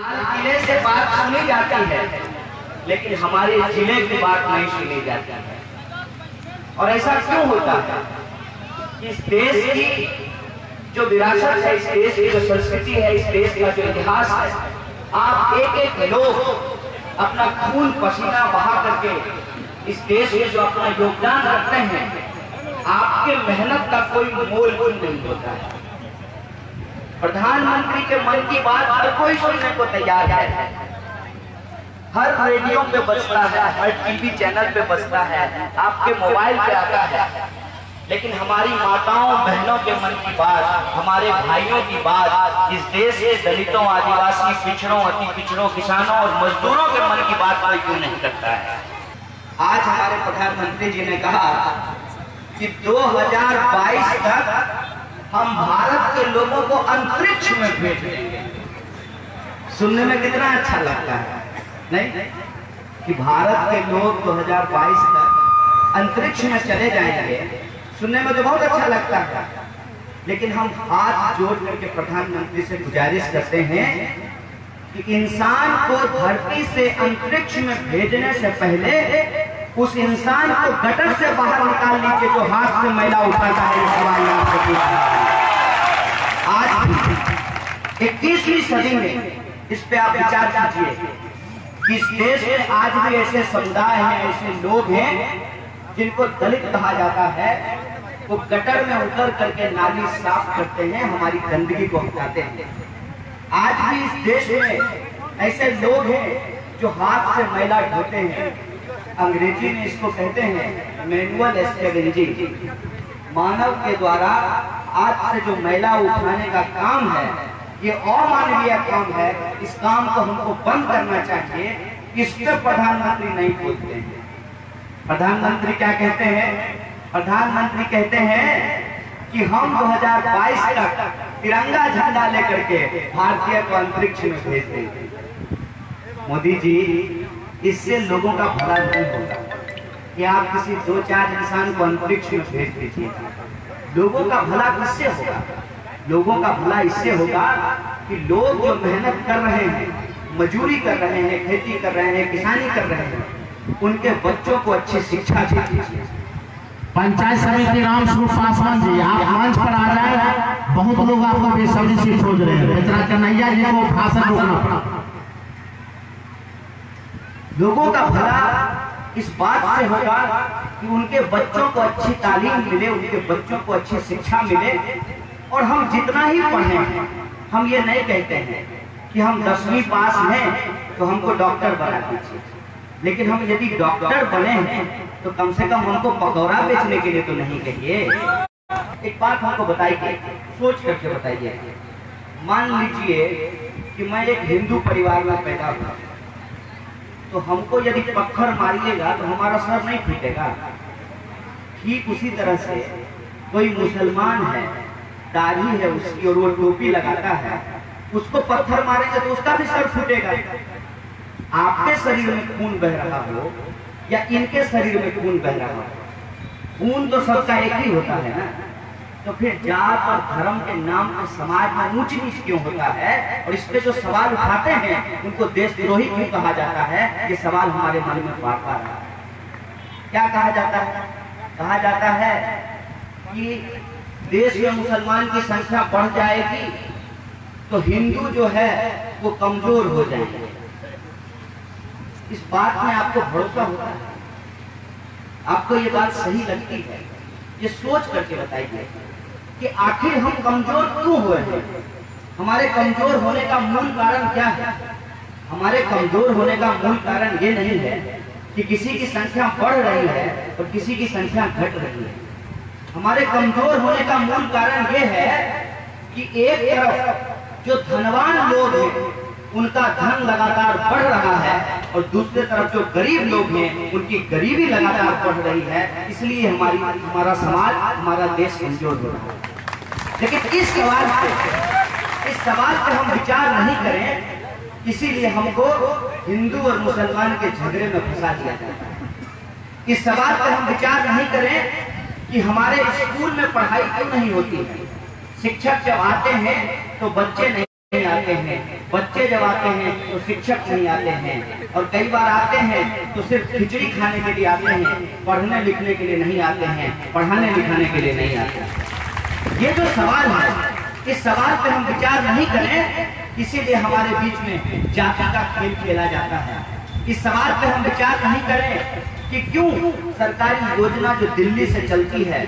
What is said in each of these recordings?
लाल किले से बात सुनी जाती है, लेकिन हमारे जिले की बात नहीं सुनी जाती है। और ऐसा क्यों होता है? इस देश की जो विरासत है, इस देश की जो संस्कृति है, इस देश का जो इतिहास है, आप एक एक लोग अपना खून पसीना बहा करके इस देश में जो अपना योगदान रखते हैं, आपके मेहनत का कोई मोल नहीं होता है। प्रधानमंत्री के मन की बात हर कोई सुनने को तैयार है, हर रेडियो पे बजता है, हर टीवी चैनल पे बजता है, आपके मोबाइल पे आता है, लेकिन हमारी माताओं बहनों के मन की बात, हमारे भाइयों की बात, इस देश के दलितों, आदिवासी, पिछड़ों, अति पिछड़ों, किसानों और मजदूरों के मन की बात कोई क्यों नहीं करता है? आज हमारे प्रधानमंत्री जी ने कहा कि 2022 तक हम भारत के लोगों को अंतरिक्ष में भेज देंगे। सुनने में कितना अच्छा लगता है, नहीं? कि भारत के लोग 2022 तक अंतरिक्ष में चले जाएंगे, सुनने में तो बहुत अच्छा लगता है। लेकिन हम हाथ जोड़ करके प्रधानमंत्री से गुजारिश करते हैं कि इंसान को धरती से अंतरिक्ष में भेजने से पहले उस इंसान को गटर से बाहर निकाल लीजिए जो हाथ से मैला उठाता है। इस सवाल में आपसे पूछ रहा हूं, आज 21वीं सदी में इस पे आप विचार कीजिए कि इस देश में आज भी ऐसे समुदाय हैं, ऐसे लोग हैं जिनको दलित कहा जाता है, वो गटर में उतर करके नाली साफ करते हैं, हमारी गंदगी को हटाते हैं। आज भी इस देश में ऐसे लोग हैं जो हाथ से मैला ढोते हैं। अंग्रेजी में इसको कहते हैं मैनुअल स्कैवेंजिंग। मानव के द्वारा आज से जो मैला उठाने का काम है, ये अमानवीय काम है। इस काम को हमको बंद करना चाहिए। इस पर प्रधानमंत्री नहीं बोलते हैं। प्रधानमंत्री क्या कहते हैं? प्रधानमंत्री कहते हैं कि हम 2022 तक तिरंगा झंडा लेकर के भारतीय को अंतरिक्ष में भेज देंगे। मोदी जी, इससे लोगों का भला नहीं होगा कि आप किसी 2-4 इंसान को अंतरिक्ष में भेज दीजिए। लोगों का भला किससे होगा? लोगों का भला इससे होगा कि लोग जो मेहनत कर रहे हैं, मजदूरी कर रहे हैं, खेती कर रहे हैं, किसानी कर रहे हैं, उनके बच्चों को अच्छी शिक्षा दीजिए। पंचायत समिति राम स्वरूप पासवान जी, आप मंच पर आ जाए। बहुत लोग आपको बेसब्री से खोज रहे हैं। बेचारा कन्हैया जी को भाषण रोकना पड़ा। लोगों का भला इस बात से होगा कि उनके बच्चों को अच्छी तालीम मिले, उनके बच्चों को अच्छी शिक्षा मिले। और हम जितना ही पढ़ें, हम ये नहीं कहते हैं कि हम 10वीं पास हैं तो हमको डॉक्टर बना दीजिए, लेकिन हम यदि डॉक्टर बने हैं तो कम से कम हमको पकौड़ा बेचने के लिए तो नहीं कहिए। एक बात हमको बताइए, सोच करके बताइए। मान लीजिए कि मैं एक हिंदू परिवार में पैदा हुआ, तो हमको यदि पत्थर मारिएगा तो हमारा सर नहीं फूटेगा। ठीक उसी तरह से कोई मुसलमान है, दाढ़ी है उसकी और वो टोपी लगाता है, उसको पत्थर मारेंगे तो उसका भी सर फूटेगा। आपके शरीर में खून बह रहा हो या इनके शरीर में खून बह रहा हो, खून तो सबका एक ही होता है ना। तो फिर जात और धर्म के नाम पर समाज में ऊंच नीच क्यों होता है? और इस पे जो सवाल उठाते हैं उनको देशद्रोही क्यों कहा जाता है? ये सवाल हमारे मन में बार बार आता है। क्या कहा जाता है? कहा जाता है कि देश में मुसलमान की संख्या बढ़ जाएगी तो हिंदू जो है वो कमजोर हो जाएंगे। इस बात में आपको भरोसा होता है? आपको ये बात सही लगती है? ये सोच करके बताइए कि आखिर हम कमजोर क्यों हुए हैं? हमारे कमजोर होने का मूल कारण क्या है? हमारे कमजोर होने का मूल कारण ये नहीं है कि किसी की संख्या बढ़ रही है और किसी की संख्या घट रही है। हमारे कमजोर होने का मूल कारण ये है कि एक तरफ जो धनवान लोग हैं उनका धन लगातार बढ़ रहा है और दूसरी तरफ जो गरीब लोग हैं उनकी गरीबी लगातार बढ़ रही है। इसलिए हमारा समाज, हमारा देश कमजोर हो रहा है। लेकिन इस सवाल पे हम विचार नहीं करें, इसीलिए हमको हिंदू और मुसलमान के झगड़े में फंसा दिया जाता है। इस सवाल पे हम विचार नहीं करें कि हमारे स्कूल में पढ़ाई क्यों नहीं होती है। शिक्षक जब आते हैं तो बच्चे नहीं नहीं आते हैं, बच्चे जब आते हैं तो शिक्षक नहीं आते हैं, और कई बार आते हैं तो सिर्फ खिचड़ी खाने के लिए आते हैं, पढ़ने लिखने के लिए नहीं आते हैं, पढ़ाने लिखाने के लिए नहीं आते हैं। ये जो सवाल है, इस सवाल पे हम विचार नहीं करें, इसीलिए हमारे बीच में जाति का खेल खेला जाता है। इस सवाल पे हम विचार नहीं करें कि क्यों सरकारी योजना जो दिल्ली से चलती है,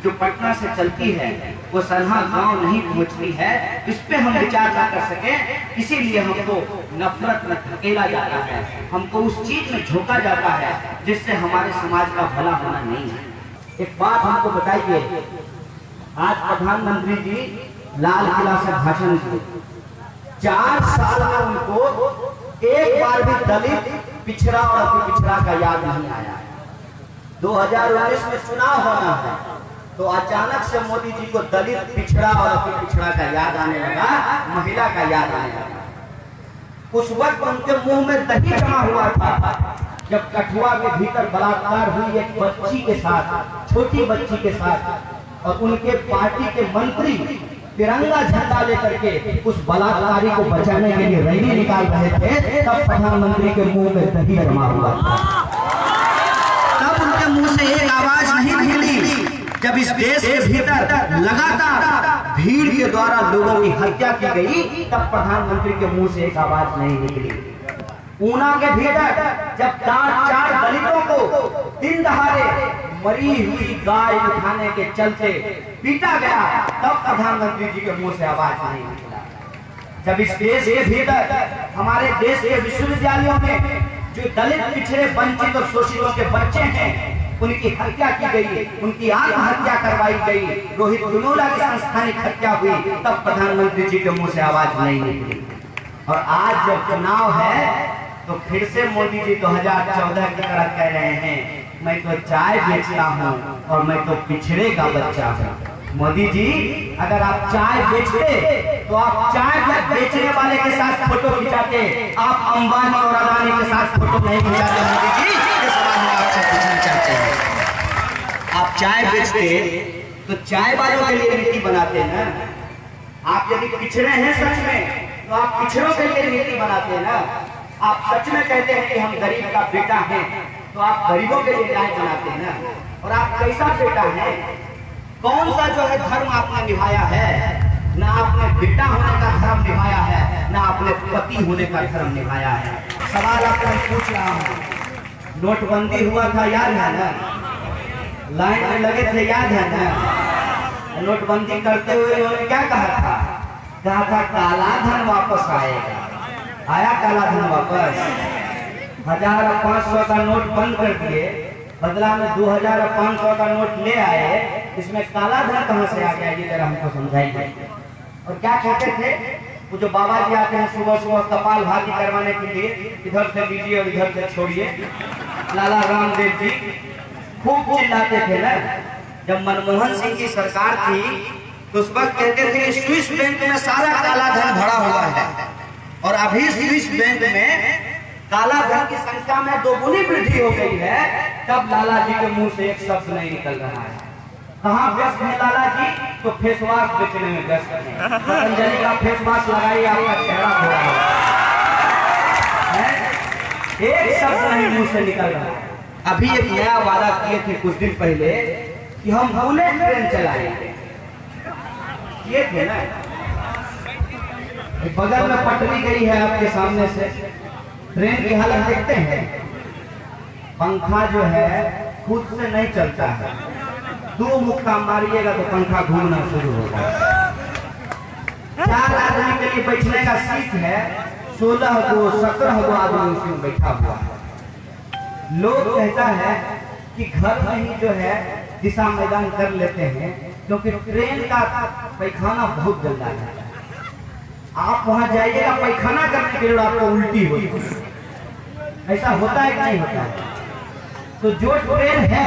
जो पटना से चलती है, वो सन्हा गांव नहीं पहुंचती है। इस पे हम विचार ना कर सके, इसीलिए हमको नफरत में धकेला जाता है, हमको उस चीज में झोंका जाता है जिससे हमारे समाज का भला होना नहीं है। एक बात हमको बताइए, आज प्रधानमंत्री जी लाल किला से भाषण दिए, 4 साल में उनको एक बार भी दलित, पिछड़ा और अति पिछड़ा का याद नहीं आया। 2019 में चुनाव होना है तो अचानक से मोदी जी को दलित, पिछड़ा और अति पिछड़ा का याद आने लगा, महिला का याद आने लगा। उस वक्त उनके मुंह में दही जमा हुआ था जब कठुआ के भीतर बलात्कार हुई एक बच्ची के साथ, छोटी बच्ची के साथ, और उनके पार्टी के मंत्री तिरंगा झंडा लेकर के उस बलात्कारी को बचाने के लिए रैली निकाल रहे थे, तब प्रधानमंत्री के मुंह में दही जमा हुआ था। तब उनके मुंह से एक आवाज नहीं निकली जब इस देश के भीतर लगातार भीड़ के द्वारा लोगों की हत्या की गई, तब प्रधानमंत्री के मुंह से एक आवाज नहीं निकली। ऊना के भीतर जब 4 दलितों को दिन दहाड़े मरी हुई गाय उठाने के चलते पीटा गया, तब प्रधानमंत्री जी के मुंह से आवाज नहीं निकला। जब इस देश के भीतर हमारे देश के विश्वविद्यालयों में जो दलित, पिछड़े, वंचित और शोषितों के बच्चे हैं, उनकी हत्या की गई, उनकी आत्महत्या करवाई गई, रोहित गुनोला की संस्थानिक हत्या हुई, तब प्रधानमंत्री जी के मुंह से आवाज नहीं निकली। और आज जब चुनाव है तो फिर से मोदी जी 2014 की तरह कह रहे हैं, मैं तो चाय बेचता हूँ और मैं तो पिछड़े का बच्चा हूँ। मोदी जी, अगर आप चाय बेचते तो आप चाय बेचने वाले के साथ फोटो खिंचाते, आप अंबानी और अदानी के साथ फोटो नहीं खिंचाते। मोदी जी, ये सवाल हम आपसे पूछना चाहते हैं। आप चाय बेचते तो चाय वालों के लिए नीति बनाते ना। आप यदि पिछड़े हैं सच में तो आप पिछड़ों के लिए नीति बनाते ना। आप सच में कहते हैं कि हम गरीब का बेटा हैं तो आप गरीबों के लिए न्याय बनाते हैं ना। और आप कैसा बेटा है, कौन सा जो है धर्म आपने निभाया है? ना आपने बेटा होने का धर्म निभाया है, ना आपने पति होने का धर्म निभाया है। सवाल आपको मैं पूछ रहा हूँ, नोटबंदी हुआ था, याद है ना? लाइन में लगे थे, याद है ना? नोटबंदी करते हुए उन्होंने क्या कहा था? कहा था काला धन वापस आएगा। आया काला धन वापस? 1000 और 500 का नोट बंद कर दिए, बदला में 2000 और 500 का नोट ले आए। इसमें काला धन कहां से आ गया, ये जरा हमको समझाइए। और क्या कहते थे वो जो बाबा जी आते हैं सुबह सुबह कपाल भाती करवाने के लिए, इधर से लीजिए और इधर से छोड़िए, लाला रामदेव जी खूब चिल्लाते थे ना। जब मनमोहन सिंह की सरकार थी तो उस वक्त कहते थे कि स्विस बैंक में सारा काला धन भरा हुआ है, और अभी स्विस बैंक में काला धन की संख्या में 2 गुनी वृद्धि हो गई है। तब लाला जी के मुंह से एक शब्द नहीं निकल रहा है। कहाँ व्यस्त है लाला जी? तो फेस वॉश बेचने में व्यस्त है। पतंजलि का फेस वॉश लगाइए, आपका चेहरा धोया है। एक शब्द नहीं मुंह से निकल रहा है। अभी एक नया वादा किए थे कुछ दिन पहले कि हम बुलेट ट्रेन चलाएंगे, किए थे ना। बगल में पटरी गई है आपके सामने से, ट्रेन की हालत देखते हैं। पंखा जो है खुद से नहीं चलता है, 2 मुक्का मारिएगा तो पंखा घूमना शुरू होगा। 4 आदमी के लिए बैठने का सीट है, 16 को 17 को आदमी उसमें बैठा हुआ है। लोग कहता है कि घर में ही जो है दिशा मैदान कर लेते हैं, क्योंकि ट्रेन का पैखाना बहुत गंदा है। आप वहां जाइएगा पैखाना करने के लिए आपको उल्टी होगी। ऐसा होता है कि नहीं होता है? तो जो ट्रेन है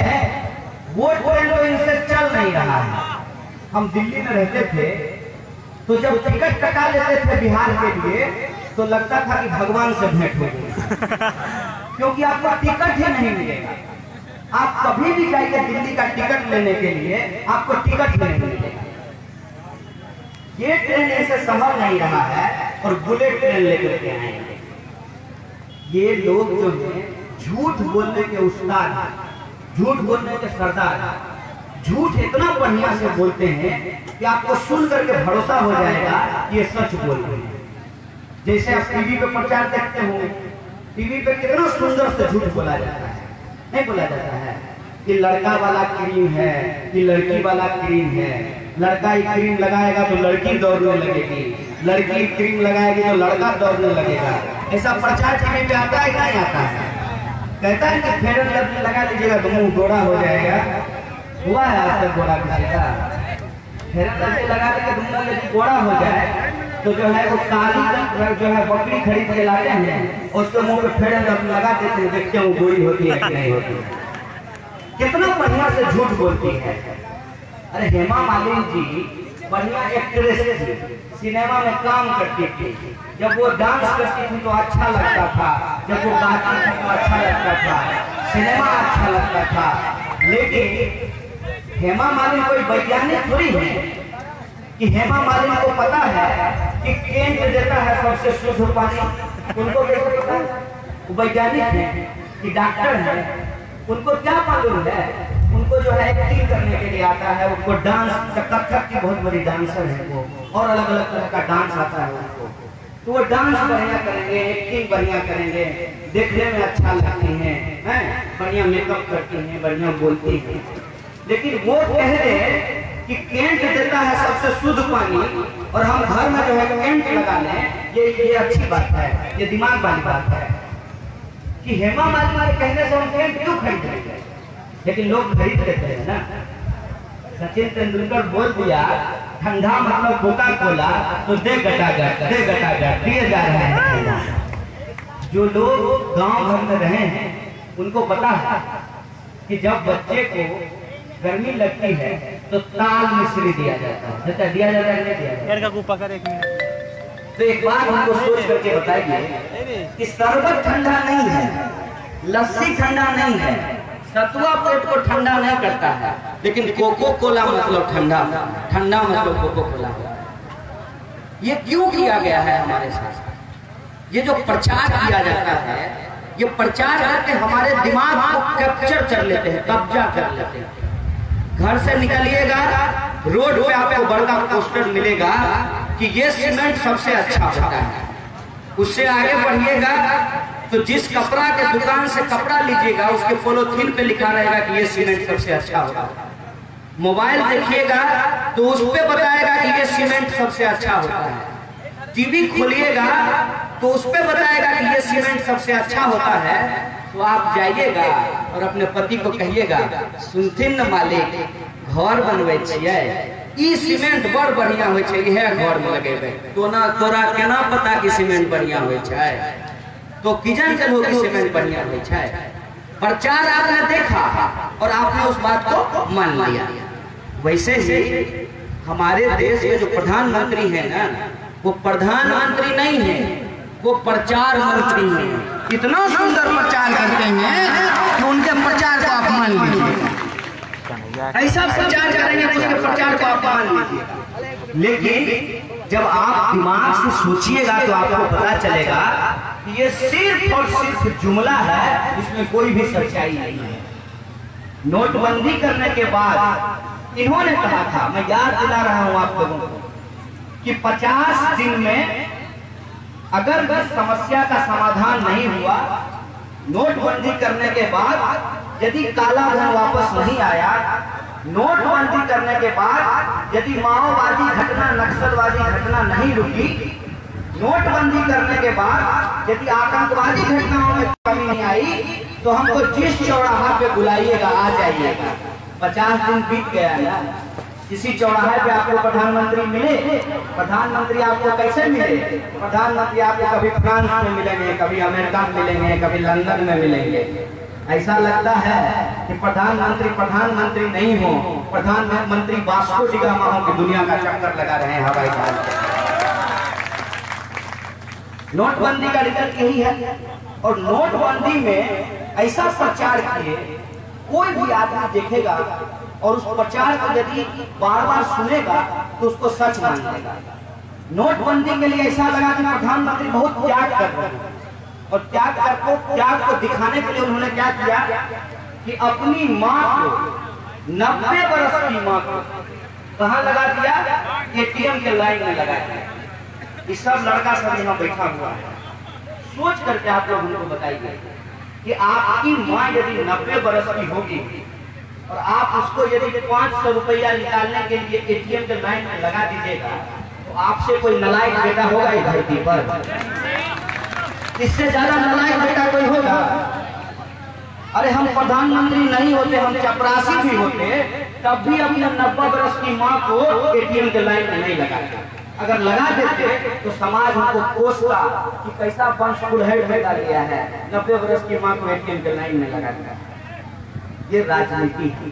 वो ट्रेन तो इनसे चल नहीं रहा है। हम दिल्ली में रहते थे तो जब टिकट कटा लेते थे बिहार के लिए तो लगता था कि भगवान से भेंट हो गई, क्योंकि आपको टिकट ही नहीं मिलेगा। आप कभी भी जाइए दिल्ली का टिकट लेने के लिए, आपको टिकट नहीं मिलेगा। ये ट्रेन ऐसे संभल नहीं रहा है और बुलेट ट्रेन लेकर के आएंगे। ये लोग जो है झूठ बोलने के उस्ताद, झूठ बोलने के सरदार, झूठ इतना बढ़िया से बोलते हैं कि आपको सुन करके भरोसा हो जाएगा ये सच बोल रहे हैं। जैसे आप टीवी पे प्रचार देखते होंगे, टीवी पे कितना सुंदर से झूठ बोला जाता है, नहीं बोला जाता है कि लड़का वाला क्रीम है, कि लड़की वाला क्रीम है, लड़का ही क्रीम लगाएगा तो लड़की दौड़ने लगेगी, लड़की क्रीम लगाएगी तो लड़का दौड़ने लगेगा। ऐसा प्रचार टीवी पे आता है, नहीं आता है? कहता है कि फेयर एंड लवली लगा लीजिएगा तो मुंह गोरा हो जाएगा। हुआ है आज तक गोरा किसी का? फेयर एंड लवली लगा के मुंह यदि गोरा हो जाए तो जो है वो काली जो है बकरी खरीद के लाते हैं, उसके मुंह पे फेयर एंड लवली लगा देते हैं, देखते हैं वो गोरी होती है कि नहीं होती है। कितना बढ़िया से झूठ बोलती है। अरे हेमा मालिनी जी बढ़िया एक्ट्रेस थी, सिनेमा में काम करती थी। जब वो डांस करती थी तो अच्छा लगता था, जब वो गाती थी तो अच्छा लगता था, सिनेमा अच्छा लगता था। लेकिन हेमा मालिनी कोई वैज्ञानिक थोड़ी है कि हेमा मालिनी को पता है कि केंट देता है सबसे शुद्ध पानी। उनको कैसे पता है? वो वैज्ञानिक है कि डॉक्टर है, उनको क्या मालूम है? उनको जो है एक्टिंग करने के लिए आता है, उनको डांस, कथक की बहुत बड़ी डांसर है वो, और अलग अलग तरह का डांस आता है उनको। तो वो डांस बढ़िया करेंगे, एक्टिंग बढ़िया करेंगे, देखने में अच्छा लगती हैं, बढ़िया मेकअप करती हैं, बढ़िया बोलती हैं। लेकिन वो कह दे कि केंट देता है सबसे शुद्ध पानी और हम घर में जो है केंट लगा लें, ये अच्छी बात है, ये दिमाग वाली बात है कि हेमा मालिनी के कहने से हम केंट क्यों खरीदेंगे? लेकिन लोग खरीद लेते हैं ना। सचिन तेंदुलकर बोल दिया ठंडा मतलब कोका कोला, तो दे गटागट दिए जा रहे हैं। जो लोग गांव भर में रहे हैं उनको पता है कि जब बच्चे को गर्मी लगती है तो ताल मिश्री दिया जाता है, दिया जाता है, नहीं दिया जाता। तो एक बात हमको सोच करके बताइए कि शरबत ठंडा नहीं है, लस्सी ठंडा नहीं है, सतुआ पेट को ठंडा नहीं करता है, लेकिन कोको कोला मतलब ठंडा, ठंडा मतलब कोको कोला। ये क्यों किया गया है हमारे साथ? ये जो प्रचार किया जाता है, ये प्रचार करके हमारे दिमाग को कैप्चर कर लेते हैं, कब्जा कर लेते हैं। घर से निकलिएगा, रोड पे आपको बड़ा पोस्टर मिलेगा कि ये सीमेंट सबसे अच्छा होता है। उससे आगे बढ़िएगा तो जिस कपड़ा के दुकान से कपड़ा लीजिएगा उसके पॉलीथीन पे लिखा रहेगा कि ये सीमेंट सबसे अच्छा होगा। मोबाइल देखिएगा तो उस पे बताएगा कि ये सीमेंट सबसे अच्छा होता है। टीवी खोलिएगा तो उस पे बताएगा कि ये सीमेंट सबसे अच्छा होता है। तो आप जाइएगा और अपने पति को कहिएगा, सुनथिन न मालिक, घर बनवे छियै, ई सीमेंट बड़ बढ़िया होय छै, इहे घर में लगेबै। तो ना तोरा केना पता कि सीमेंट बढ़िया होय छै? तो किजन के लोग सीमेंट बढ़िया होय छै? प्रचार आपने देखा और आपने उस बात को मान लिया। वैसे ही हमारे देश में जो प्रधानमंत्री है ना, वो प्रधानमंत्री नहीं है, वो प्रचार मंत्री है। इतना सुंदर प्रचार करते हैं कि उनके प्रचार को आप मान लीजिए। ऐसा प्रचार करेंगे तो उसके प्रचार को आप मान लीजिए। लेकिन जब आप दिमाग से सोचिएगा तो आपको पता चलेगा कि ये सिर्फ और सिर्फ जुमला है, इसमें कोई भी सच्चाई नहीं है। नोटबंदी करने के बाद इन्होंने कहा था, मैं याद दिला रहा हूं आप लोगों को, कि 50 दिन में अगर इस समस्या का समाधान नहीं हुआ, नोटबंदी करने के बाद यदि काला धन वापस नहीं आया, नोटबंदी करने के बाद यदि माओवादी घटना, नक्सलवादी घटना नहीं रुकी, नोटबंदी करने के बाद यदि आतंकवादी घटनाओं में कमी नहीं आई, तो हमको जिस चौराहा पे बुलाइएगा आ जाइएगा। 50 दिन बीत गया है, किसी चौराहे पे आपको प्रधानमंत्री मिले? प्रधानमंत्री आपको कैसे मिले? प्रधानमंत्री आपको कभी फ्रांस में मिलेंगे, कभी अमेरिका में मिलेंगे, कभी लंदन में मिलेंगे। ऐसा लगता है कि प्रधानमंत्री नहीं हो, प्रधानमंत्री वास्को डी गामा हो कि दुनिया का चक्कर लगा रहे हैं हवाई जहाज। नोटबंदी का रिजल्ट यही है। और नोटबंदी में ऐसा प्रचार किए, कोई भी आदमी देखेगा और उस प्रचार को यदि बार बार सुनेगा तो उसको सच मान लेगा। नोटबंदी के लिए ऐसा लगा कि प्रधानमंत्री बहुत त्याग कर रहे हैं, और त्याग को दिखाने के लिए उन्होंने क्या किया कि अपनी माँ को, 90 वर्ष की माँ को कहाँ लगा दिया? एटीएम के लाइन में लगा दिया। ये सब लड़का सब यहाँ बैठा हुआ है। सोच करके आप लोग उनको बताइए कि आपकी माँ यदि 90 वर्ष की होगी और आप उसको यदि 500 रुपया निकालने के लिए एटीएम के लाइन में लगा दीजिएगा, तो आपसे कोई नालायक बेटा होगा इस धरती पर? इससे ज्यादा नालायक बेटा कोई होगा? अरे हम प्रधानमंत्री नहीं होते, हम चपरासी भी होते, तब भी अपने 90 वर्ष की माँ को एटीएम के लाइन में नहीं लगाते। अगर लगा देते तो समाज हमको कोसता कि कैसा वंश कुलहेड़ में डाल गया है, 90 वर्ष की माँ को एटीएम के लाइन में लगा दिया। ये राजनीति है,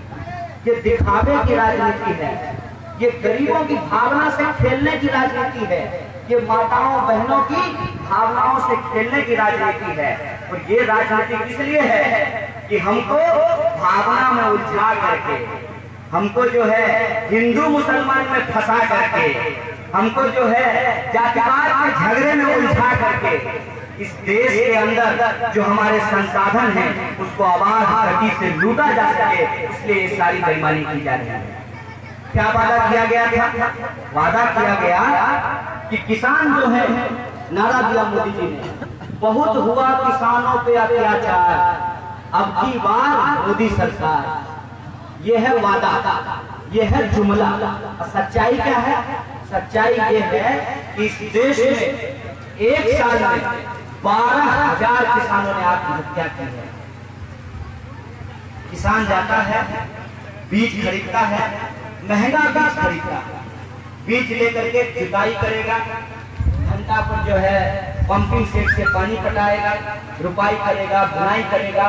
ये दिखावे की राजनीति है, ये गरीबों की भावना से खेलने की राजनीति है, ये माताओं बहनों की भावनाओं से खेलने की राजनीति है। और ये राजनीति किस लिए है कि हमको भावना में उलझा करके, हमको जो है हिंदू मुसलमान में फंसा करके, हमको जो है जातिवाद के झगड़े में उलझा करके इस देश के अंदर जो हमारे संसाधन हैं उसको आवाज गति से लूटा जा सके, इसलिए ये सारी बेईमानी की जा रही है। क्या वादा किया गया था? वादा किया गया कि किसान जो है, नारा दिया मोदी जी ने, बहुत हुआ किसानों पे अत्याचार, अब की बार मोदी सरकार। ये है वादा, ये है जुमला। सच्चाई क्या है? सच्चाई ये है कि इस देश में एक साल में 12,000 किसानों ने आत्महत्या की है। किसान जाता है, बीज खरीदता है, महंगा बीज खरीदता है, बीज लेकर के जुताई करेगा, घंटा पर जो है पंपिंग सेट से पानी पटाएगा, रुपाई करेगा, बुनाई करेगा,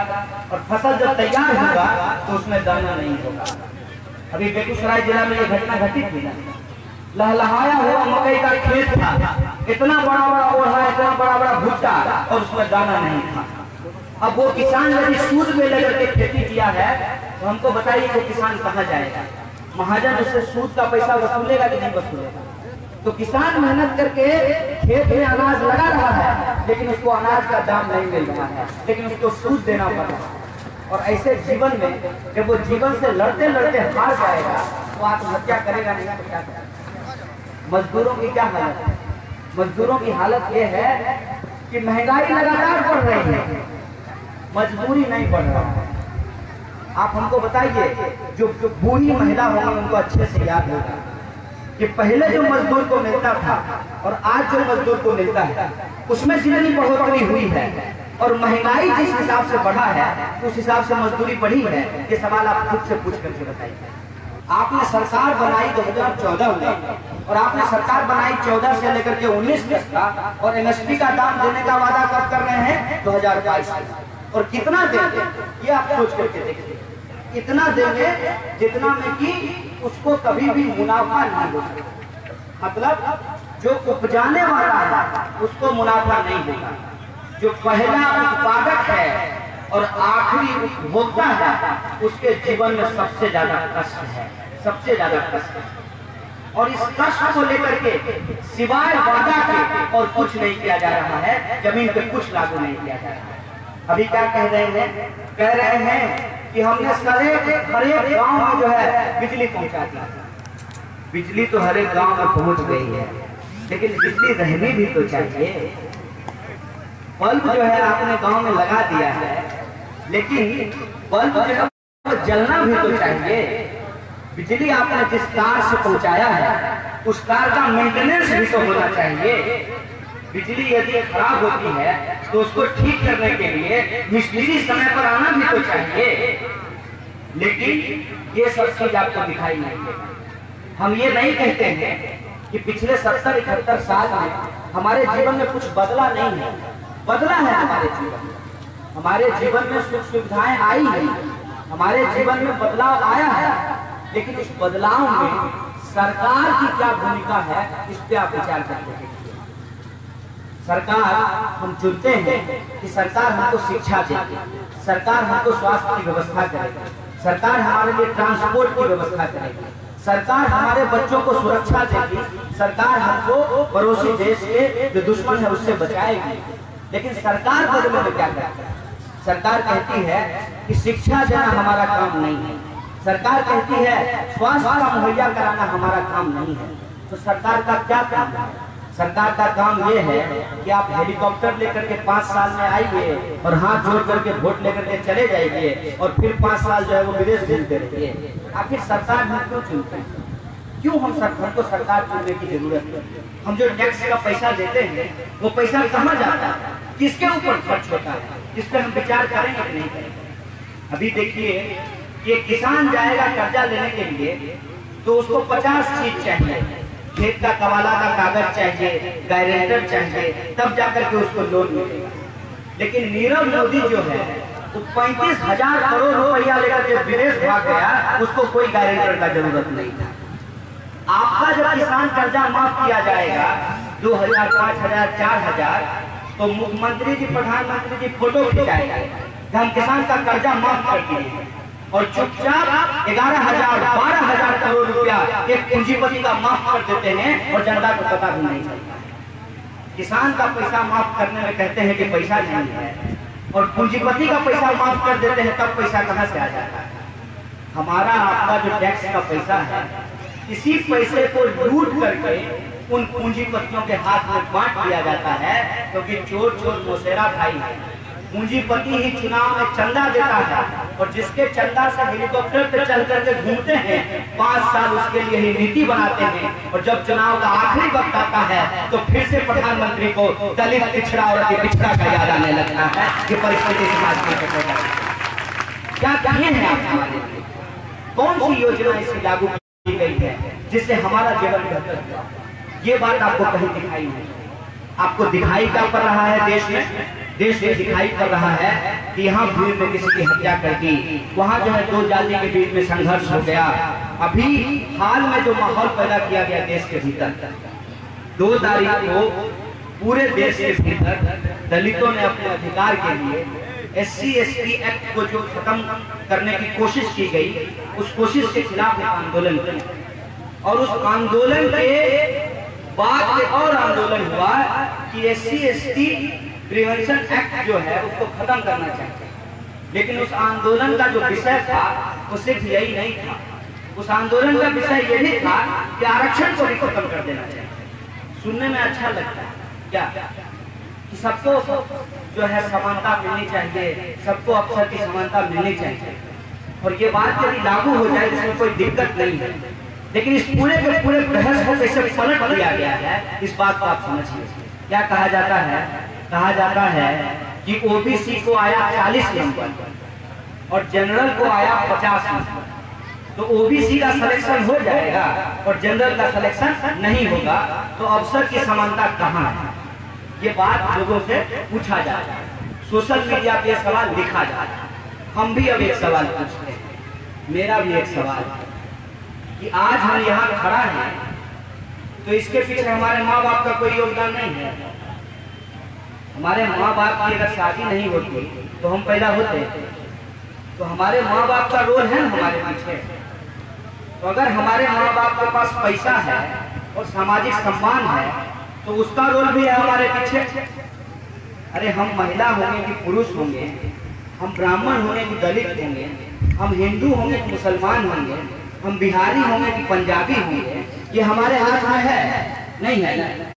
और फसल जब तैयार होगा तो उसमें दाना नहीं होगा। अभी बेगूसराय जिला में ये घटना घटित थी ना, लहलहाया हुआ मकई का खेत था, इतना बड़ा बड़ा ओढ़ा, इतना बड़ा बड़ा भुट्टा, और उसमें दाना नहीं था। अब वो किसान यदि सूद में लेकर के खेती किया है तो हमको बताइए वो किसान कहाँ जाएगा? महाजन उससे सूद का पैसा वसूलेगा कि नहीं वसूलेगा? तो किसान मेहनत करके खेत में अनाज लगा रहा है, लेकिन उसको अनाज का दाम नहीं मिल रहा है, लेकिन उसको सूद देना पड़ रहा है। और ऐसे जीवन में जब वो जीवन से लड़ते लड़ते हार जाएगा तो आत्महत्या करेगा नहीं तो क्या करेगा? मजदूरों की क्या हालत है? मजदूरों की हालत ये है कि महंगाई लगातार बढ़ रही है, मजबूरी नहीं बढ़ रहा है। आप हमको बताइए, जो बूढ़ी महिला होगी उनको अच्छे से याद होगा कि पहले जो मजदूर को मिलता था और आज जो मजदूर को मिलता है उसमें जितनी बढ़ोतरी हुई है, और महंगाई जिस हिसाब से बढ़ा है उस हिसाब से मजदूरी बढ़ी है। ये सवाल आप खुद से पूछ करके बताइए। आपने सरकार बनाई 2014 में, और आपने सरकार बनाई 14 से लेकर के 19 तक का, और एमएसपी का दाम देने का वादा कब कर रहे हैं? 2022 में। और कितना देंगे ये आप सोच करके देखिए। इतना देंगे जितना में कि उसको कभी भी मुनाफा नहीं हो सकता। मतलब जो उपजाने वाला है उसको मुनाफा नहीं होगा, जो पहला उत्पादक है और आखिरी उपभोक्ता है उसके जीवन में सबसे ज्यादा कष्ट है, सबसे ज्यादा कष्ट है। और इस कष्ट को लेकर के सिवाय वादा के और कुछ नहीं किया जा रहा है, जमीन पे कुछ लागू नहीं किया जा रहा है। अभी क्या कह रहे हैं? कह रहे हैं कि हमने हर एक गांव में जो है बिजली पहुंचा दी। बिजली तो हर एक गांव में पहुंच गई है, लेकिन बिजली रहनी भी तो चाहिए। बल्ब जो है आपने गांव में लगा दिया है, लेकिन बल्ब जो है वो जलना भी तो चाहिए। बिजली आपने जिस तार से पहुंचाया है उस तार का मेंटेनेंस भी तो होना चाहिए। बिजली यदि खराब होती है तो उसको ठीक करने के लिए मिस्त्री समय पर आना भी तो चाहिए, लेकिन ये सब चीज आपको दिखाई नहीं देगा। हम ये नहीं कहते हैं कि पिछले 70-71 साल में हमारे जीवन में कुछ बदला नहीं है, बदला है हमारे जीवन में। हमारे जीवन में सुख सुविधाएं आई है, हमारे जीवन में बदलाव आया है, लेकिन उस बदलाव में सरकार की क्या भूमिका है इस पे आप विचार करते हैं। सरकार हम चुनते हैं कि सरकार हमको शिक्षा देगी, सरकार हमको स्वास्थ्य की व्यवस्था करेगी, सरकार हमारे लिए ट्रांसपोर्ट की व्यवस्था करेगी, सरकार हमारे बच्चों को सुरक्षा देगी, सरकार हमको पड़ोसी देश के जो दुश्मन है उससे बचाएगी। लेकिन सरकार बदले में क्या करती है? सरकार कहती है कि शिक्षा देना हमारा काम नहीं है, सरकार कहती है स्वास्थ्य का मुहैया कराना हमारा काम नहीं है। तो सरकार का क्या काम है? सरकार का काम ये है कि आप हेलीकॉप्टर लेकर के 5 साल में आइए और हाथ जोड़ करके वोट लेकर के चले जाइए और फिर 5 साल जो है वो विदेश भेजते रहिए। आखिर सरकार हम क्यों चुनते हैं? क्यों हम को सरकार चुनने की जरूरत है? हम जो टैक्स का पैसा देते हैं वो पैसा कहाँ जाता है, किसके ऊपर खर्च होता है, इस पर हम विचार करेंगे कि नहीं करेंगे? अभी देखिए कि किसान जाएगा कर्जा लेने के लिए तो उसको 50 चीज चाहिए, खेत का कवाला का कागज चाहिए, गारंटर चाहिए, तब जाकर के उसको लोन मिलेगा। लेकिन नीरव मोदी जो है वो 35,000 करोड़ रुपया लेकर के विदेश भाग गया, उसको कोई गारंटर का जरूरत नहीं था। आपका जब किसान कर्जा माफ किया जाएगा 2,000, 5,000, 4,000, तो मुख्यमंत्री जी, प्रधानमंत्री जी फोटो खिंचाएंगे कि हम किसान का कर्जा माफ कर दिए, और चुपचाप 11,000, 12,000 करोड़ रुपया एक पूंजीपति का माफ कर देते हैं और जनता को पता भी नहीं चलता। किसान का पैसा माफ करने में कहते हैं कि पैसा नहीं है, और पूंजीपति का पैसा माफ कर देते हैं, तब पैसा कहां से आ जाता है? हमारा आपका जो टैक्स का पैसा है, इसी पैसे को लूट करके उन पूंजीपतियों के हाथ में बांट दिया जाता है, क्योंकि चोर चोर मौसेरा भाई है। पूंजीपति ही चुनाव में चंदा देता है, और जिसके चंदा से हेलीकॉप्टर पे चल करके घूमते हैं 5 साल उसके लिए ही नीति बनाते हैं, और जब चुनाव का आखिरी वक्त आता है तो फिर से प्रधानमंत्री को दलित, पिछड़ा और अति पिछड़ा का याद आने लगता है कि परिस्थिति समाज में क्या किए हैं आप हमारे लिए? कौन सी योजना इसकी लागू की गई है जिससे हमारा जीवन बेहतर हुआ? ये बात आपको कहीं दिखाई नहीं। आपको दिखाई क्या पड़ रहा है? देश में दिखाई पड़ रहा है कि यहाँ भीड़ में किसी की हत्या कर दी, वहाँ जो है 2 जाति के बीच में संघर्ष हो गया। अभी हाल में जो माहौल पैदा किया गया देश के भीतर, 2 तारीख को पूरे देश के भीतर दलितों ने अपने अधिकार के लिए SC ST एक्ट को जो खत्म करने की कोशिश की गई, उस कोशिश के खिलाफ एक आंदोलन किया, और उस आंदोलन के बाद एक और आंदोलन हुआ कि SC ST प्रिवेंशन एक्ट जो है उसको खत्म करना चाहिए। लेकिन उस आंदोलन का जो विषय था वो सिर्फ यही नहीं था, उस आंदोलन का विषय ये भी था कि आरक्षण को भी खत्म कर देना चाहिए। सुनने में अच्छा लगता है क्या कि सबको जो है समानता मिलनी चाहिए, सबको अवसर की समानता मिलनी चाहिए, और ये बात यदि लागू हो जाए इसमें कोई दिक्कत नहीं है। लेकिन इस पूरे के पूरे बहस को कैसे पलट दिया गया है, इस बात को आप समझिए। क्या कहा जाता है? कहा जाता है कि OBC को आया 40 नंबर और जनरल को आया 50 नंबर, तो OBC का सिलेक्शन हो जाएगा और जनरल का सिलेक्शन नहीं होगा, तो अवसर की समानता कहाँ है? ये बात लोगों से पूछा जाता है, सोशल मीडिया पे सवाल लिखा जाता है। हम भी अब एक सवाल पूछते हैं, मेरा भी एक सवाल है कि आज हम यहाँ खड़ा हैं तो इसके पीछे हमारे माँ बाप का कोई योगदान नहीं है। हमारे माँ बाप की अगर शादी नहीं होती तो हम पैदा होते, तो हमारे माँ बाप का रोल है हमारे पीछे। तो अगर हमारे माँ बाप के पास पैसा है और सामाजिक सम्मान है तो उसका रोल भी है हमारे पीछे। अरे हम महिला होंगे कि पुरुष होंगे, हम ब्राह्मण होंगे कि दलित होंगे, हम हिंदू होंगे कि मुसलमान होंगे, हम बिहारी होंगे कि पंजाबी होंगे, ये हमारे हाथ में है नहीं है?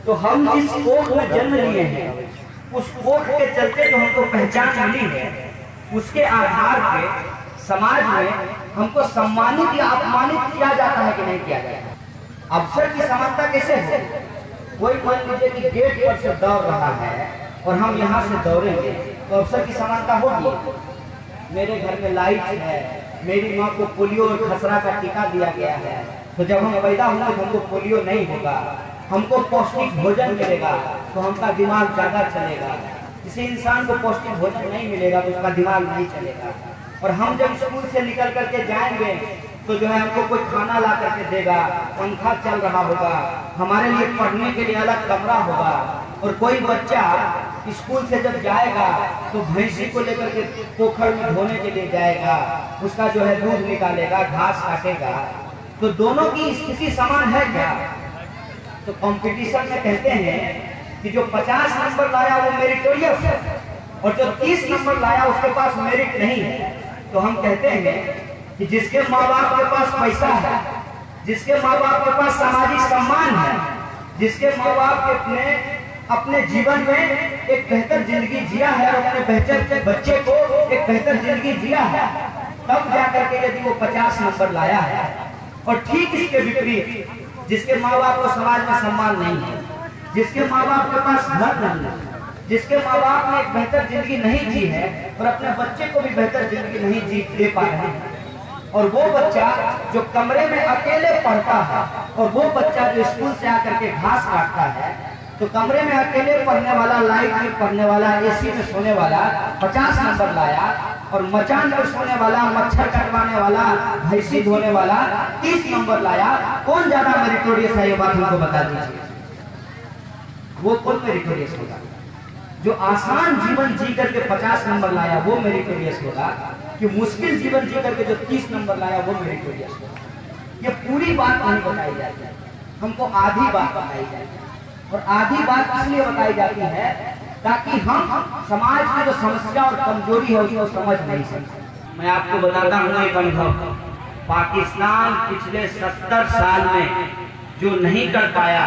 तो हम जिस कोख में जन्म लिए हैं उस कोख के चलते जो हमको पहचान मिली है, उसके आधार पे समाज में हमको सम्मानित या अपमानित किया जाता है कि नहीं किया जाता? अवसर की समानता कैसे हो? कोई मान लीजिए कि गेट पर से दौड़ रहा है और हम यहाँ से दौड़ेंगे तो अवसर की समानता होगी। मेरे घर में लाइट है, मेरी माँ को पोलियो और खसरा का टीका दिया गया है, तो जब हम पैदा होंगे तो हमको पोलियो नहीं होगा, हमको पौष्टिक भोजन मिलेगा तो हमका दिमाग ज्यादा चलेगा। किसी इंसान को पौष्टिक भोजन नहीं मिलेगा तो उसका दिमाग नहीं चलेगा। और हम जब स्कूल से निकल करके जाएंगे तो जो है हमको कोई खाना ला करके देगा, पंखा चल रहा होगा, हमारे लिए पढ़ने के लिए अलग कमरा होगा, और कोई बच्चा स्कूल से जब जाएगा तो भैंसी को लेकर के पोखर में धोने के लिए जाएगा, उसका जो है दूध निकालेगा, घास काटेगा, तो दोनों की स्थिति समान है क्या? तो कंपटीशन में कहते हैं कि जो 50 नंबर लाया वो मेरिटोरियस है और जो 30 नंबर लाया उसके पास मेरिट नहीं है। तो हम कहते हैं कि जिसके माँ बाप के पास पैसा है, जिसके माँ बाप के पास सामाजिक सम्मान है, जिसके माँ बाप के अपने जीवन में एक बेहतर जिंदगी जिया है और अपने बेहतर बच्चे को एक बेहतर जिंदगी जिया है, तब जाकर के यदि वो 50 नंबर लाया है। और ठीक इसके विपरीत जिसके माँ बाप को समाज में सम्मान नहीं है, जिसके माँ बाप के पास घर नहीं है, जिसके माँ बाप ने एक बेहतर जिंदगी नहीं जी है और अपने बच्चे को भी बेहतर जिंदगी नहीं जी दे पा रहे हैं, और वो बच्चा जो कमरे में अकेले पढ़ता है और वो बच्चा जो स्कूल से आकर के घास काटता है, तो कमरे में अकेले पढ़ने वाला, लाइट में पढ़ने वाला, एसी में सोने वाला 50 नंबर लाया और मचान में सोने वाला, मच्छर कटवाने वाला, भैंसी धोने वाला 30 नंबर लाया। कौन ज्यादा मेरिटोरियस है ये बात हमको बता दीजिए। वो कौन मेरिटोरियस होगा? जो आसान जीवन जी करके 50 नंबर लाया वो मेरिटोरियस होगा कि मुश्किल जीवन जी करके जो 30 नंबर लाया वो मेरिटोरियस होगा? ये पूरी बात नहीं बताई जाती है, हमको आधी बात बताई जाती है। और आधी बात इसलिए बताई जाती है ताकि हम समाज में जो समस्या और कमजोरी है उसको समझ नहीं सकते। मैं आपको बताता हूँ एक अनुभव। पाकिस्तान पिछले 70 साल में जो नहीं कर पाया,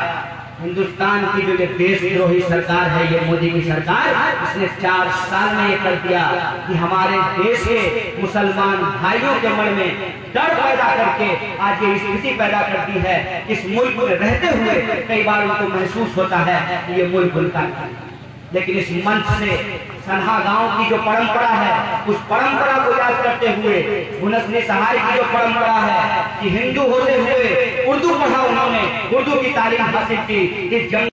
हिंदुस्तान की जो देशद्रोही सरकार है, ये मोदी की सरकार, इसने 4 साल में ये कर दिया कि हमारे देश के मुसलमान भाइयों के मन में डर पैदा करके आज ये स्थिति पैदा करती है। इस मुल्क में रहते हुए कई बार उनको महसूस होता है कि ये मुल्क उनका है, लेकिन इस मंच से सन्हा गांव की जो परंपरा है उस परंपरा को याद करते हुए, हुनसनी सहाय की जो परंपरा है कि हिंदू होते हुए उर्दू पढ़ा, उन्होंने उर्दू की तालीम हासिल की, इस जंगल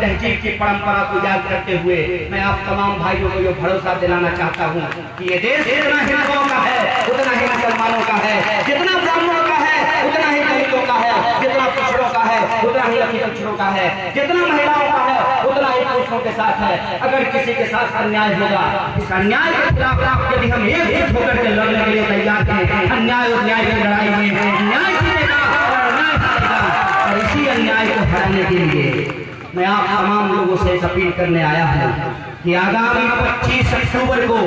तहजीब की परंपरा को याद करते हुए मैं आप तमाम भाइयों को ये भरोसा दिलाना चाहता हूँ कि ये देश जितना हिंदुओं का है उतना ही मुसलमानों का है, जितना ब्राह्मणों का है उतना ही दलितों का है, जितना पिछड़ों का है उतना ही अति पिछड़ों का है, जितना महिलाओं का है उतना ही पुरुषों के साथ है। अगर किसी के साथ अन्याय होगा, इस अन्याय के खिलाफ यदि हम एकजुट होकर के लड़ने के लिए तैयार हैं, अन्याय और न्याय की लड़ाई में न्याय जीतेगा और अन्याय जीतेगा। और इसी अन्याय को हराने के लिए मैं आप तमाम लोगों से अपील करने आया हूँ कि आगामी 25 अक्टूबर को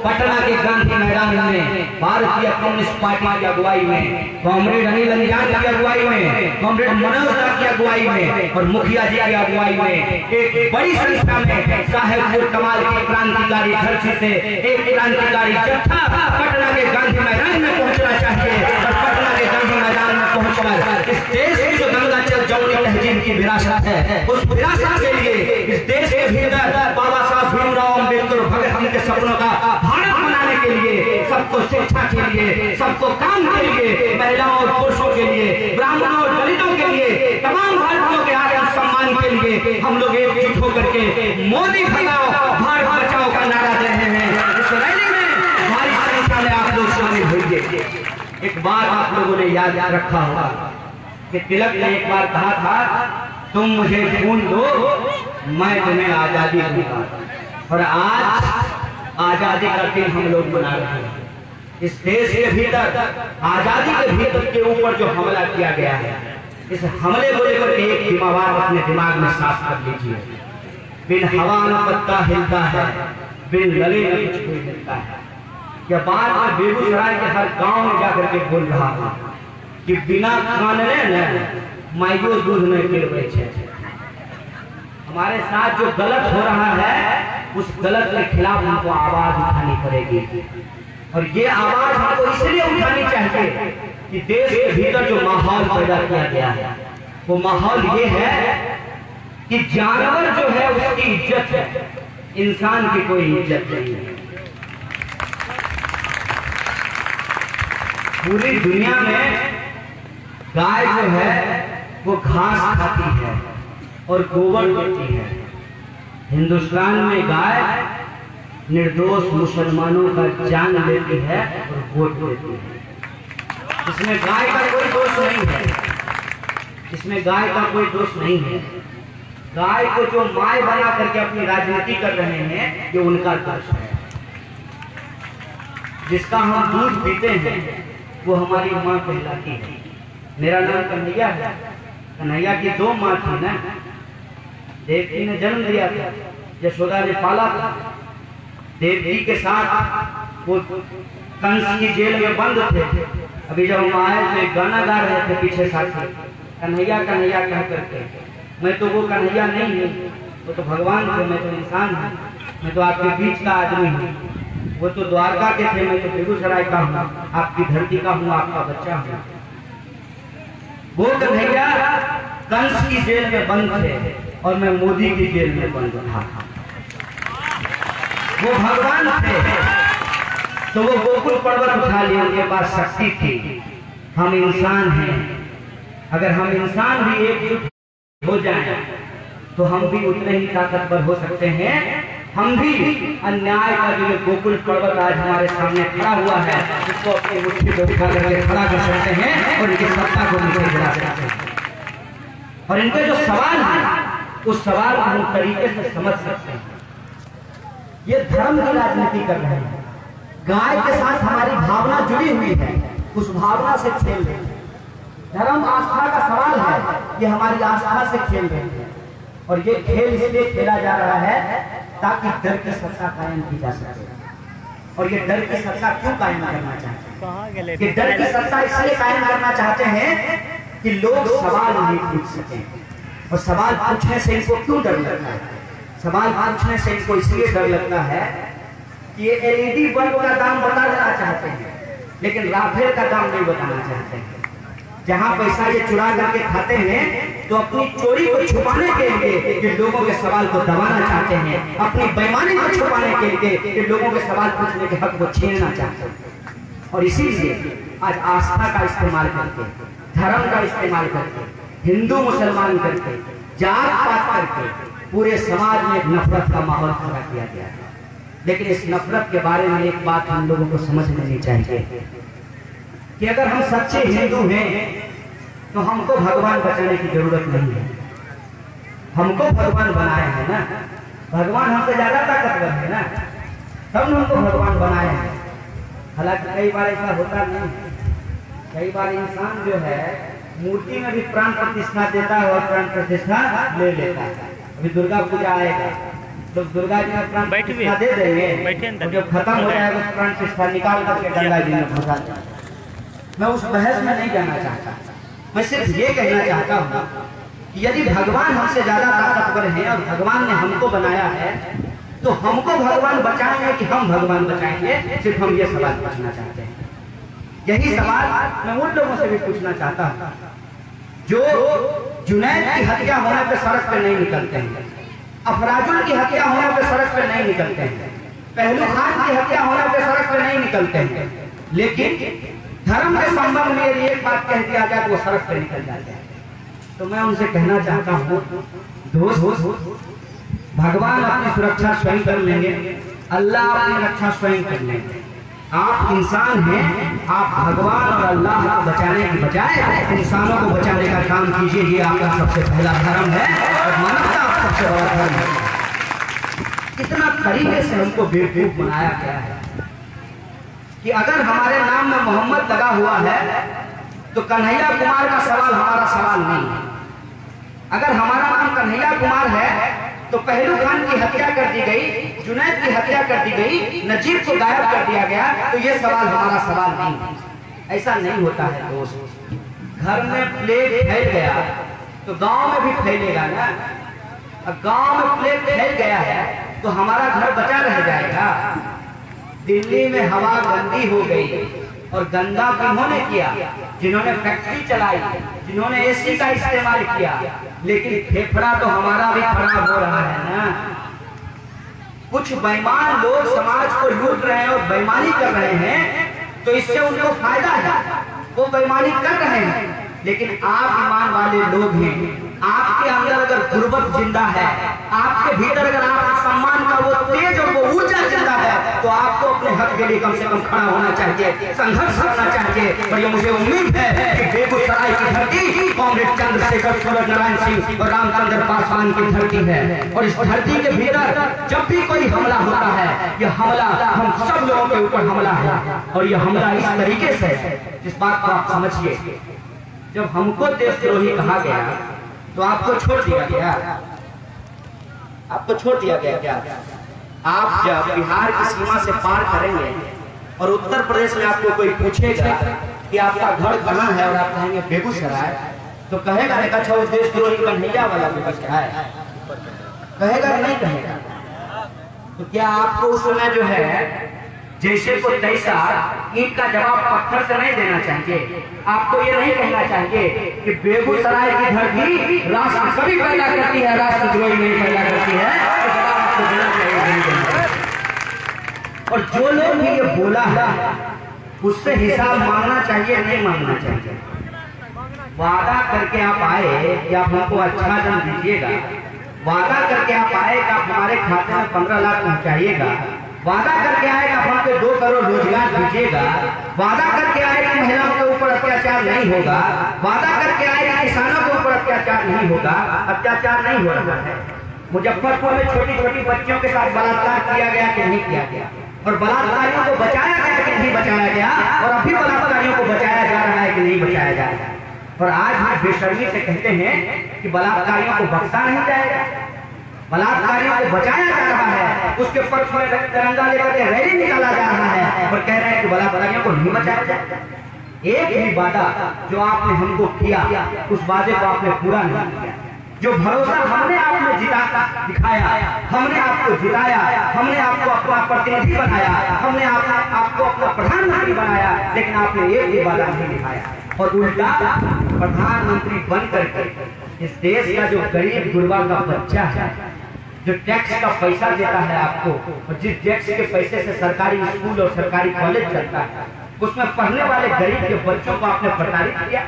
पटना के गांधी मैदान में भारतीय कम्युनिस्ट पार्टी की अगुवाई में, कॉमरेड अनिल अंजान की अगुवाई में, कॉमरेड मनोज दा की अगुवाई में और मुखिया जी की अगुवाई में एक बड़ी संख्या में साहेबपुर कमाल के क्रांतिकारी धरती से एक क्रांतिकारी जत्था पटना के गांधी मैदान में पहुंचना चाहिए। और पटना के गांधी मैदान में पहुंचकर इस देश की जो गंगाचल जमुनी तहजीब की विरासत है, उस विरासत के लिए इस देश के भीतर बाबा साहब भीमराव अम्बेडकर भगत सिंह के सपनों का भारत बनाने के लिए, सबको शिक्षा के लिए, सबको काम के लिए, महिलाओं और पुरुषों के लिए, ब्राह्मणों और दलितों के लिए, तमाम भारतीयों के आत्म सम्मान के लिए हम लोग एकजुट होकर के मोदी भगाओ भारत बचाओ का नारा दे रहे हैं। इस रैली में भारी संख्या में आप लोग शामिल होंगे। एक बात आप लोगों ने याद रखा होगा कि तिलक ने एक बार कहा था, तुम मुझे खून दो मैं तुम्हें आजादी दूंगा। और आज आजादी का दिन हम लोग मना रहे हैं। इस देश के भीतर आजादी के भीतर के ऊपर जो हमला किया गया है, इस हमले को लेकर के एक जिम्मेवार अपने दिमाग में साफ कर लीजिए। बिन हवा में पत्ता हिलता है, बिन लले में कुछ कोई हिलता है। यह बात मैं बेगूसराय के हर गांव में जाकर के बोल रहा हूँ कि बिना खाने न माइयो दूध में गिरवे छे। हमारे साथ जो गलत हो रहा है उस गलत के खिलाफ हमको आवाज उठानी पड़ेगी। और ये आवाज हमको इसलिए उठानी चाहिए कि देश के भीतर जो माहौल पैदा किया गया है वो माहौल ये है कि जानवर जो है उसकी इज्जत है, इंसान की कोई इज्जत नहीं है। पूरी दुनिया में गाय जो है वो घास खाती है और गोबर देती है। हिंदुस्तान में गाय निर्दोष मुसलमानों का जान लेती है और वोट देती है। इसमें गाय का कोई दोष नहीं है, इसमें गाय का कोई दोष नहीं है। गाय को जो माय बना करके अपनी राजनीति कर रहे हैं, ये उनका दोष है। जिसका हम दूध पीते हैं वो हमारी माँ कहलाती है। मेरा नाम कन्हैया है। कन्हैया की 2 माँ थी ना। देवकी ने जन्म दिया था, यशोदा ने पाला था। देवकी के साथ वो कंस की जेल में बंद थे। अभी जब हम आए तो एक गाना गा रहे थे पीछे साथी, कन्हैया कन्हैया कह करके। मैं तो वो कन्हैया नहीं हूँ, वो तो भगवान थे, मैं तो इंसान हूँ, मैं तो आपके बीच का आदमी हूँ। वो तो द्वारका के थे, मैं तो बेगूसराय का हूँ, आपकी धरती का हूँ, आपका बच्चा हूँ। वो कन्हैया कंस की जेल में बंद थे और मैं मोदी की जेल में बंद था। वो भगवान थे तो वो गोकुल पर्वत उठा लिए, उनके पास शक्ति थी। हम इंसान हैं, अगर हम इंसान भी एकजुट हो जाएं तो हम भी उतने ही ताकतवर हो सकते हैं। हम भी अन्याय का जो गोकुल पर्वत आज हमारे सामने खड़ा हुआ है, उसको अपनी मुट्ठी में उठा करके खड़ा कर सकते हैं और इनकी सत्ता को नीचे गिरा सकते हैं। और इनके जो सवाल है उस सवाल को हम तरीके से समझ सकते हैं। ये धर्म की राजनीति कर रहे हैं। गाय के साथ हमारी भावना जुड़ी हुई है, उस भावना से खेल रहे हैं। धर्म आस्था का सवाल है, ये हमारी आस्था से खेल रहे हैं। और ये खेल इसलिए खेला जा रहा है ताकि डर की सत्ता कायम की जा सके। और ये डर की सत्ता क्यों कायम करना चाहते हैं? कि डर की सत्ता इसलिए कायम करना चाहते हैं कि लोग सवाल नहीं पूछ सकें। और सवाल पूछने से इनको क्यों डर लगता है? सवाल पूछने से इनको इसलिए डर लगता है कि ये एलईडी बल्ब का दाम बता देना चाहते हैं, लेकिन राफेल का दाम नहीं बताना चाहते हैं। जहां पैसा ये चुरा करके खाते हैं तो अपनी चोरी को छुपाने के लिए ये लोगों के सवाल को दबाना चाहते हैं, अपनी बेईमानी को छुपाने के लिए ये लोगों के सवाल पूछने के हक को छीनना चाहते हैं। और इसीलिए आज आस्था का इस्तेमाल करके, धर्म का इस्तेमाल करके, हिंदू मुसलमान करके, जात पात करके पूरे समाज में एक नफरत का माहौल खड़ा किया गया है। लेकिन इस नफरत के बारे में एक बात हम लोगों को समझ लेनी चाहिए कि अगर हम सच्चे हिंदू हैं तो हमको भगवान बचाने की जरूरत नहीं है। हमको भगवान बनाए हैं ना, भगवान हमसे ज्यादा ताकतवर है ना, तब हमको भगवान बनाए हैं। हालांकि कई बार ऐसा होता नहीं, कई बार इंसान जो है मूर्ति में भी प्राण प्रतिष्ठा देता है और प्राण प्रतिष्ठा ले लेता है। अभी दुर्गा पूजा आएगा, तो दुर्गा जी में प्राण प्रतिष्ठा दे देंगे, तो जब खत्म हो जाएगा तो प्राण प्रतिष्ठा निकाल करके गंगा जी में फंसा देंगे। मैं उस बहस में नहीं जाना चाहता, मैं सिर्फ ये कहना चाहता हूँ कि यदि भगवान हमसे ज्यादा ताकतवर हैं और भगवान ने हमको बनाया है तो हमको भगवान बचाएंगे कि हम भगवान बचाएंगे? सिर्फ हम ये सवाल पूछना चाहते हैं। यही सवाल मैं उन लोगों से भी पूछना चाहता हूँ जो जुनैद की हत्या होने पे सड़क पे नहीं निकलते हैं, अफराजुल की हत्या होने पे सड़क पे नहीं निकलते हैं, पहलू खान की हत्या होने पे सड़क पे नहीं निकलते हैं, लेकिन धर्म के संबंध में एक बात कह दिया जाए तो वो सड़क पे निकल जाते हैं। तो मैं उनसे कहना चाहता हूँ, दोस्त, भगवान अपनी सुरक्षा स्वयं कर लेंगे, अल्लाह अपनी रक्षा स्वयं कर लेंगे। आप इंसान हैं, आप भगवान और अल्लाह को बचाने की बजाय इंसानों को बचाने का काम कीजिए। ये आपका सबसे पहला धर्म है और मानवता आपका सबसे बड़ा धर्म है। इतना तरीके से हमको बेवकूफ बनाया गया है कि अगर हमारे नाम में मोहम्मद लगा हुआ है तो कन्हैया कुमार का सवाल हमारा सवाल नहीं है। अगर हमारा नाम कन्हैया कुमार है तो पहलू खान की हत्या कर दी गई, जुनैद की हत्या कर दी गई, नजीब को गायब कर दिया गया, तो ये सवाल हमारा सवाल नहीं है। ऐसा नहीं होता है दोस्त। घर में प्लेग फैल गया तो गांव में भी फैलेगा ना। अब गांव में प्लेग फैल गया है तो हमारा घर बचा रह जाएगा। दिल्ली में हवा गंदी हो गई और गंदा किन्होंने किया? जिन्होंने फैक्ट्री चलाई, जिन्होंने एसी का इस्तेमाल किया, लेकिन फेफड़ा तो हमारा भी खराब हो रहा है ना। कुछ बेईमान लोग समाज को लूट रहे हैं और बेईमानी कर रहे हैं, तो इससे उनको फायदा है, वो बेईमानी कर रहे हैं। लेकिन आप ईमान वाले लोग हैं, आपके अंदर अगर गुर्बत जिंदा है, आपके भीतर अगर आप सम्मान का वो तेज और वो ऊर्जा जिंदा है, तो आपको अपने हक के लिए कम से कम खड़ा होना चाहिए, संघर्ष करना चाहिए। और ये मुझे उम्मीद है कि बेगूसराय की धरती कॉमरेड चंद्रशेखर सूरज नारायण सिंह और रामचंद्र पासवान की धरती है। और इस धरती के भीतर जब भी कोई हमला होता है, यह हमला हम सब लोगों के ऊपर हमला है। और यह हमला इस तरीके से है, जिस बात को आप समझिए, जब हमको देशद्रोही कहा गया तो आपको छोड़ दिया गया, आपको छोड़ दिया गया क्या? आप जब बिहार की सीमा से पार करेंगे और उत्तर प्रदेश में आपको कोई पूछेगा कि आपका घर कहाँ है और आप कहेंगे बेगूसराय, तो कहेगा नहीं अच्छा वो देशद्रोही कन्हैया वाला बेगूसराय, कहेगा नहीं कहेगा? तो क्या आपको उस समय जो है जैसे को तैसा ईंट का जवाब पत्थर से नहीं देना चाहिए? आपको ये नहीं कहना चाहिए कि बेगूसराय की धरती राष्ट्र कभी पैदा करती है, राष्ट्रद्रोही नहीं पैदा करती है? तो देना चाहिए। और जो लोग भी ये बोला है उससे हिसाब मांगना चाहिए, नहीं मांगना चाहिए? वादा करके आप आए कि आप हमको अच्छा जन दीजिएगा, वादा करके आप आए कि आप हमारे खाते में 15 लाख पहुंचाइएगा, वादा करके आए कि आप हमको 2 करोड़ रोजगार दीजिएगा, वादा करके आए कि महिलाओं के ऊपर अत्याचार नहीं होगा, वादा करके आए कि किसानों के ऊपर अत्याचार नहीं होगा। अत्याचार नहीं हो रहा है। मुजफ्फरपुर में छोटी छोटी बच्चियों के साथ बलात्कार किया गया कि नहीं किया गया? और बलात्कारियों को बचाया गया कि नहीं बचाया गया? और अभी बलात्कारियों को बचाया जा रहा है कि नहीं बचाया जा रहा है? और आज हम बेशर्मी से कहते हैं कि बलात्कारियों को बख्शा नहीं जाएगा, बलात्कारियों को बचाया जा रहा है, उसके पक्ष में तिरंगा लेकर के रैली निकाला जा रहा है और कह रहे हैं कि बलात्कारियों को नहीं बचाया जाएगा। एक भी वादा जो आपने हमको किया उस वादे को आपने पूरा नहीं किया। जो भरोसा हमने आप में दिखाया, हमने आपको जिताया, हमने आपको अपना प्रतिनिधि बनाया, हमने आपको अपना प्रधानमंत्री बनाया, लेकिन आपने एक भी वादा नहीं दिखाया। और उल्टा प्रधानमंत्री बन करके इस देश का जो गरीब गुरबा का बच्चा है, जो टैक्स का पैसा देता है आपको, और जिस टैक्स के पैसे से सरकारी स्कूल और सरकारी कॉलेज चलता है, उसमें पढ़ने वाले गरीब के बच्चों को आपने प्रताड़ित किया,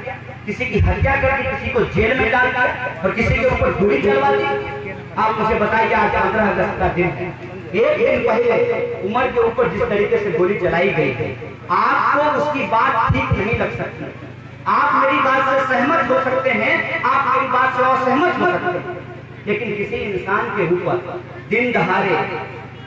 किसी की हत्या कर दी, किसी को जेल में डाल दिया और किसी के ऊपर गोली चलवा दी। आप मुझे बताइए, आज 15 अगस्त का दिन है, एक दिन पहले उमर के ऊपर जिस तरीके से गोली चलाई गई है, आपको उसकी बात ठीक नहीं लग सकती। आप मेरी बात से सहमत हो सकते हैं, आप मेरी बात से असहमत हो सकते हैं, लेकिन किसी इंसान के ऊपर दिन दहाड़े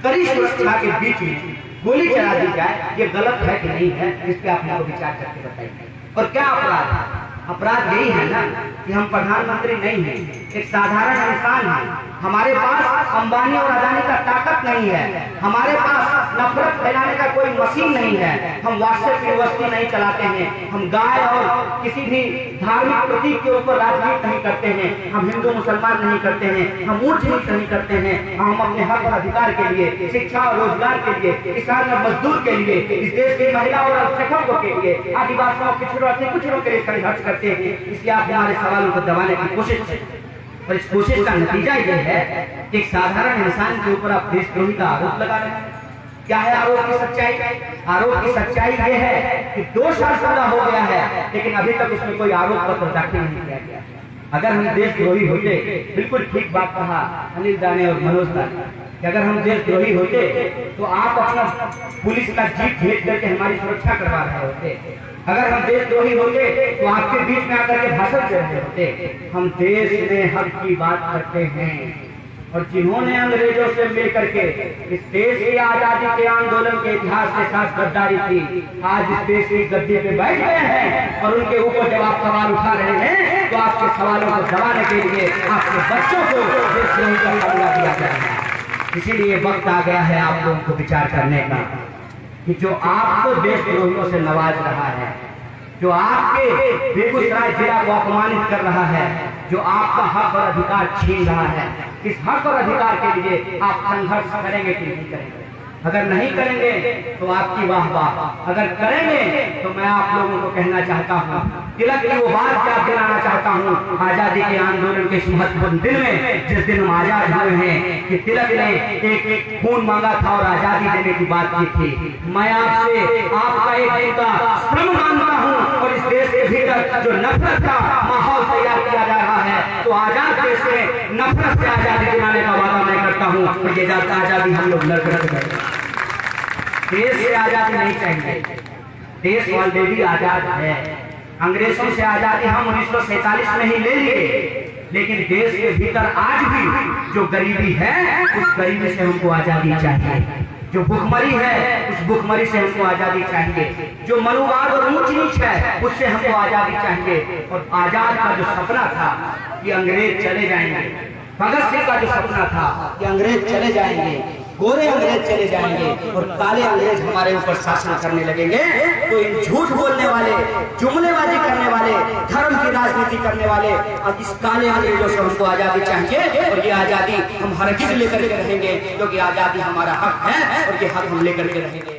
कड़ी सुरक्षा के बीच में गोली चला दी जाए, ये गलत है कि नहीं है? इस पे आप हमको विचार करके बताइए। और क्या अपराध है? अपराध यही है ना कि हम प्रधानमंत्री नहीं हैं, एक साधारण इंसान हैं। हमारे पास अंबानी और अदानी का ताकत नहीं है, हमारे पास नफरत फैलाने का कोई मशीन नहीं है, हम व्हाट्सएप यूनिवर्सिटी नहीं चलाते हैं, हम गाय और किसी भी धार्मिक प्रतीक के ऊपर राजनीति नहीं करते हैं, हम हिंदू मुसलमान नहीं करते हैं, हम ऊंच नीच नहीं करते हैं। हम अपने हक और अधिकार के लिए, शिक्षा और रोजगार के लिए, किसान और मजदूर के लिए, इस देश की महिला और अल्पसंख्यकों के लिए, आदिवासियों पिछड़ों कुछ के लिए संघर्ष करते हैं। इसलिए आप हमारे सवालों को दबाने की कोशिश करें, और इस कोशिश का नतीजा ये है कि एक साधारण इंसान के ऊपर आप देशद्रोही का आरोप लगा रहे हैं। क्या है आरोप की सच्चाई? आरोप की सच्चाई ये है कि 2 साल पूरा हो गया है, लेकिन अभी तक उसमें कोई आरोप पत्र दाखिल नहीं किया गया। अगर हम देशद्रोही होते, बिल्कुल ठीक बात कहा अनिल दा ने और मनोज दा ने, कि अगर हम देशद्रोही होते तो आप अपना पुलिस का जीप भेज करके हमारी सुरक्षा करवा रहे होते। अगर हम देशद्रोही होते तो आपके बीच में आकर के भाषण दे रहे होते। हम देश में हक की बात करते हैं, और जिन्होंने अंग्रेजों से मिलकर के इस देश की आजादी के आंदोलन के इतिहास के साथ गद्दारी की, आज इस देश की गद्दी पे बैठ गए हैं, और उनके ऊपर जब आप सवाल उठा रहे हैं तो आपके सवालों को दबाने के लिए आपके बच्चों को देशद्रोही का मामला दिया जा रहा है। इसीलिए वक्त आ गया है आप लोगों को विचार करने का कि जो आपको देशद्रोहियों से नवाज रहा है, जो आपके बेगूसराय जिला को अपमानित कर रहा है, जो आपका हक और अधिकार छीन रहा है, इस हक और अधिकार के लिए आप संघर्ष करेंगे कि नहीं करेंगे? अगर नहीं करेंगे तो आपकी वाह वाह, अगर करेंगे तो मैं आप लोगों को कहना चाहता हूँ, तिलक की वो बात याद दिलाना चाहता हूँ आजादी के आंदोलन के इस महत्वपूर्ण दिन में, जिस दिन हम आजाद हुए हैं, कि तिलक ने एक खून मांगा था और आजादी देने की बात की थी। मैं आपसे आपका एक दिन का श्रम मांगता हूँ, और इस देश के भीतर जो नफरत का माहौल तैयार किया जा रहा है, तो आजाद देश से नफरत से आजादी दिलाने का वादा मैं करता हूँ, और ये आजादी हम लोग लड़कर करेंगे। देश से आजादी नहीं चाहिए, देश ऑलरेडी आजाद है। अंग्रेजों से आजादी हम 1947 में ही ले लिए, लेकिन देश के भीतर आज भी जो गरीबी है उस गरीबी से हमको आजादी चाहिए, जो भुखमरी है उस भुखमरी से हमको आजादी चाहिए, जो मनुवाद और ऊंच नीच है उससे हमको आजादी चाहिए। और आजाद का जो सपना था कि अंग्रेज चले जाएंगे, भगत सिंह का जो सपना था कि अंग्रेज चले जाएंगे, गोरे अंग्रेज चले जाएंगे और काले अंग्रेज हमारे ऊपर शासन करने लगेंगे, तो इन झूठ बोलने वाले, जुमलेबाजी करने वाले, धर्म की राजनीति करने वाले अब इस काले अंग्रेजों से हमको आजादी चाहिए। और ये आजादी हम हरगिज़ लेकर के रहेंगे, क्योंकि आजादी हमारा हक है और ये हक हम लेकर के रहेंगे।